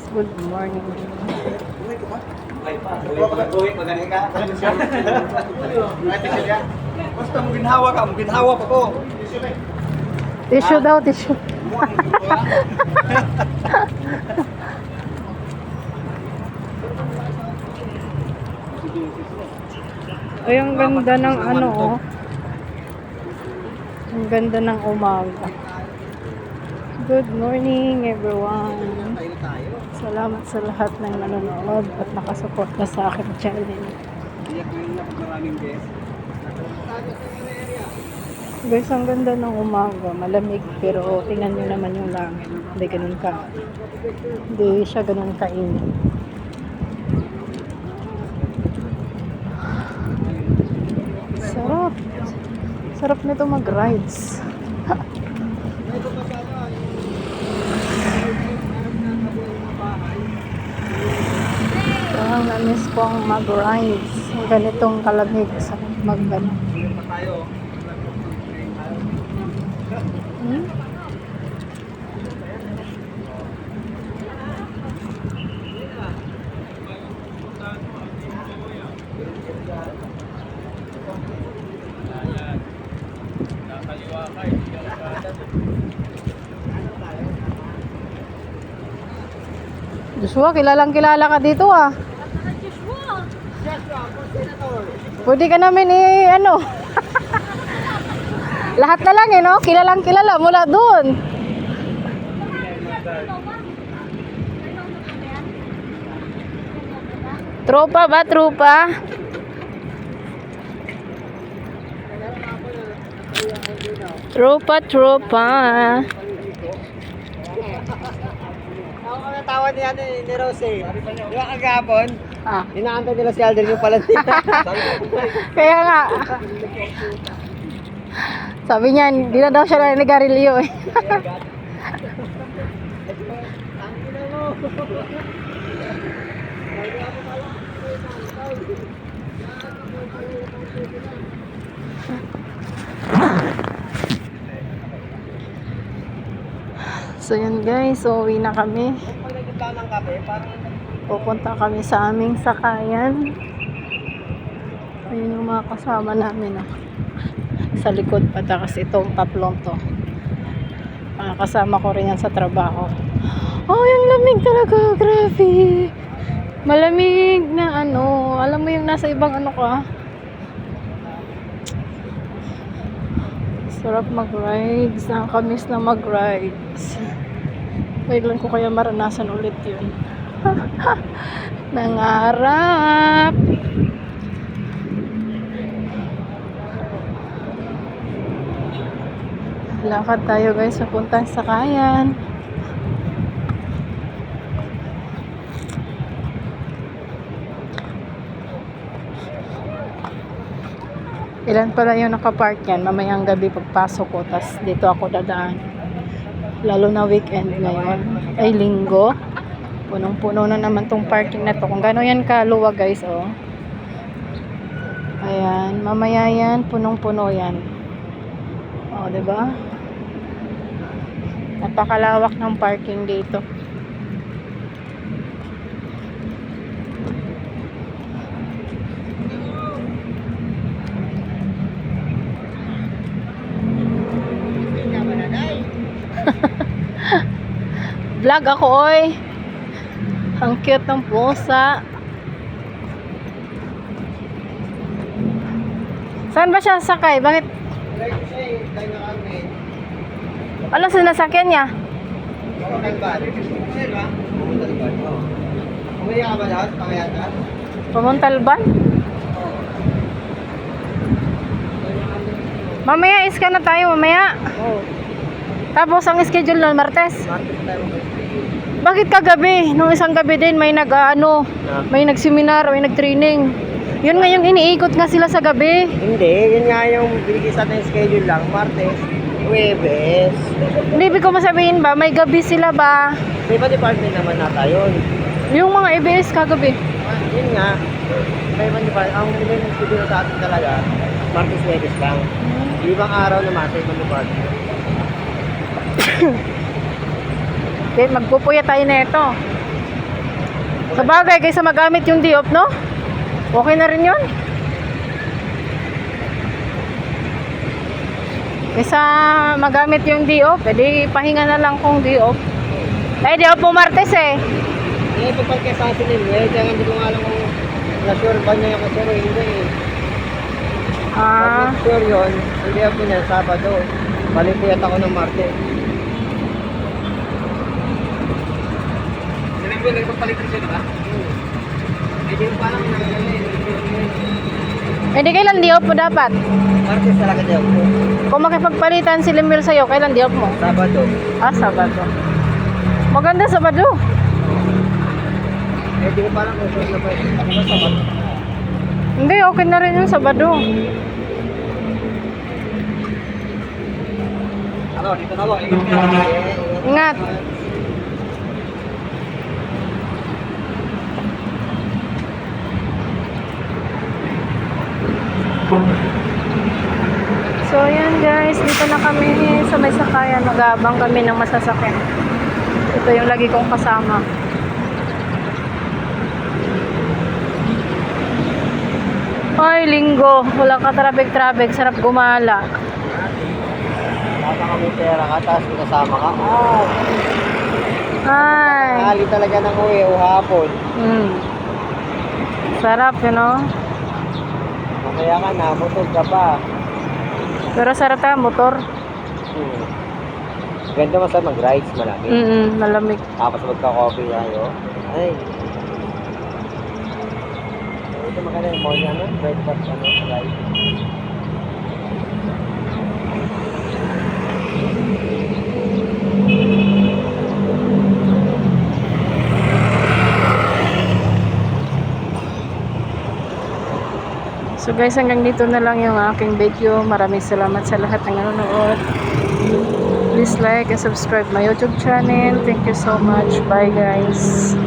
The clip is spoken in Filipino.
Good morning. Basta mo ginhawa ka, mo ginhawa pa ko. Tissue daw, tissue. Ay, ang ganda ng ano, oh. Ang ganda ng umaga. Good morning, everyone. Salamat sa lahat ng nanonood at nakasuporta sa aking channel. Guys, ang ganda ng umaga. Malamig, pero tingnan nyo naman yung langit. Hindi ganun ka. Hindi siya ganun kainit. Sarap. Sarap nito mag-rides. Parang na-miss ko ang mag-rides. Ganitong kalamig sa mag-ano. Hmm? Joshua, kilalang kilala ka dito ah. Pwede ka namin ano. Lahat na lang no? Kilalang kilala mula doon. Tropa ba? Tropa? Tropa. Ako ang natawa niya ni Rose. Di ba kagapon? Ah. Inaantay nila si Alden yung pala niya. Kaya nga. Sabi niya, hindi na daw siya nanigarilyo eh. So yun guys, so uwi na kami. Pupunta kami sa aming sakayan. Ayun yung mga kasama namin sa likod patakas itong tatlong to. Kasama ko rin yan sa trabaho. Oh, yung lamig talaga, grabe. Malamig na ano, alam mo yung nasa ibang ano ka. Sarap mag-rides, nakakamiss na mag-rides. Kailan ko kaya maranasan ulit yun. Nangarap. Lakad tayo guys, papuntang sakayan. Ilan pala yung nakapark yan, mamayang gabi pagpasok ko, tas dito ako dadaan. Lalo na weekend ngayon, ay linggo. Punong-puno na naman tong parking na to. Kung gano'n yan kaluwag guys, oh. Ayan, mamaya yan, punong-puno yan. Oh, diba? Napakalawak ng parking dito. Vlog ako, oy. Ang cute ng pusa. Saan ba siya sakay? Bakit? Ano sinasakyan niya? Pamuntalban? Mamaya iska na tayo, mamaya. Tapos ang schedule ng Martes. Bakit kagabi? Nung isang gabi din may may nagseminar, may nagtraining. Yun nga yung iniikot nga sila sa gabi. Hindi, yun nga yung binigay sa ating schedule lang. Martes, Huwebes. Hindi, ibig ko masabihin ba, may gabi sila ba? May iba department naman nata yun. Yung mga EBS kagabi. Yun nga. May iba department. Ang binigay ng schedule sa atin talaga, Martes, Huwebes lang. Ibang araw naman sa ibang department. Okay, magpupuya tayo na ito. Sa bagay, kaysa magamit yung diop, no? Okay na rin yun. Kaysa magamit yung diop, edi pahinga na lang kung diop. Eh, diop mo Martes eh. Eh, pag pagkasasin eh, kaya hindi ko nga alam kung na-sure ba niya yung kasero, hindi eh. Ah, Pag sure yun, hindi ako niya, Sabado. Balipuyat ako ng Martes. Sabi ko, nagpapalit rin siya, diba? Hindi ko pa lang edi kailan diop mo dapat? Martes talaga daw. Kung makipagpalitan si Lemil sa'yo, kailan diop mo? Sabado. Ah, Sabado. Maganda Sabado. Eh, di ko parang kung sure na pa yun. Ako ba Sabado? Hindi, okay na rin yung Sabado. Ano, dito na ako. Ingat ka. Ingat. So, ayan guys, dito na kami sa may sakayan. Nag-aabang kami ng masasakyan. Ito yung lagi kong kasama. Ay, linggo. Wala ka traffic. Sarap gumala. Baka kami pera ka, tapos kasama ka. Ay. Nakali talaga ng uwi o hapon. Sarap, you know? Mamaya ka na, butog ka pa. Pero sarap ta, motor. Ganda mo sa mag-rides, malamig. Malamig. Tapos magka-coffee tayo. Ay. Ito maganda yung morning, ano? Breakfast, ano? Ride. So guys, hanggang dito na lang yung aking video. Maraming salamat sa lahat ng nanonood. Please like and subscribe my YouTube channel. Thank you so much. Bye guys.